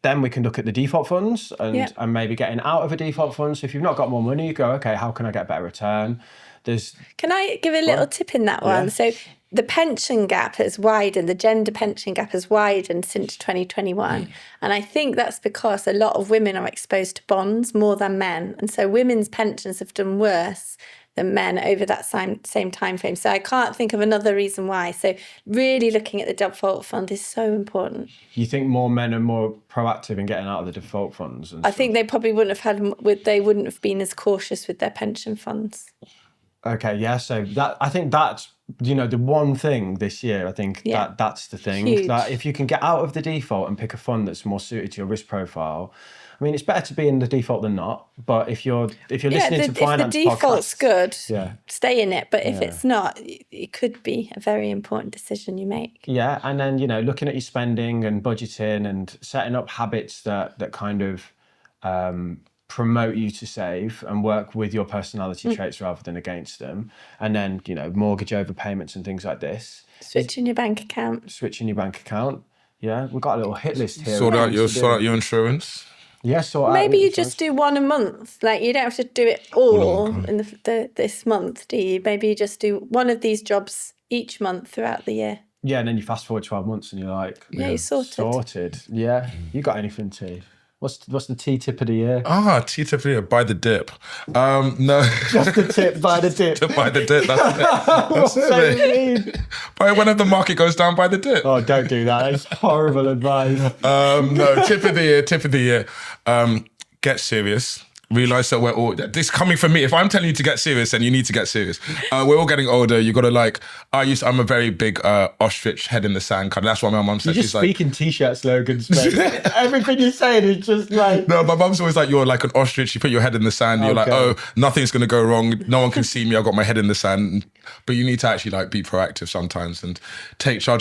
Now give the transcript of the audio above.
then we can look at the default funds and maybe getting out of a default fund. So if you've not got more money, you go, okay, how can I get a better return? Can I give a little tip in that one? So the pension gap has widened, the gender pension gap has widened since 2021. And I think that's because a lot of women are exposed to bonds more than men. And so women's pensions have done worse than men over that same time frame. So I can't think of another reason why. So really looking at the default fund is so important. You think more men are more proactive in getting out of the default funds? I think they probably wouldn't have been as cautious with their pension funds. Okay, yeah. So I think that's, the one thing this year, I think that's the thing. Huge. That if you can get out of the default and pick a fund that's more suited to your risk profile, I mean, it's better to be in the default than not. But if you're listening to finance podcasts, if the default's good, stay in it. But if it's not, it could be a very important decision you make. Yeah, and then looking at your spending and budgeting and setting up habits that kind of promote you to save and work with your personality traits rather than against them. And then mortgage overpayments and things like this. Switching your bank account. Yeah, we've got a little hit list here. Sort out your insurance. Yeah, maybe you just do one a month. Like you don't have to do it all in this month, do you? Maybe you just do one of these jobs each month throughout the year. Yeah, and then you fast forward 12 months and you're like, you're sorted. Yeah, you got anything, T? What's the tea tip of the year? Tea tip of the year, buy the dip. No. Just the tip, buy the dip. Buy the dip, that's it. Buy whenever the market goes down, buy the dip. Oh, don't do that. It's horrible advice. No, tip of the year. Get serious. Realize that we're all, this coming from me, if I'm telling you to get serious, then you need to get serious. We're all getting older. You got to I'm a very big ostrich, head in the sand kind of. That's what my mum says. You're just speaking t-shirt slogans, mate. Everything you're saying is just like... No, my mum's always like, you're like an ostrich. You put your head in the sand. You're like, oh, nothing's going to go wrong. No one can see me. I've got my head in the sand. But you need to actually be proactive sometimes and take charge.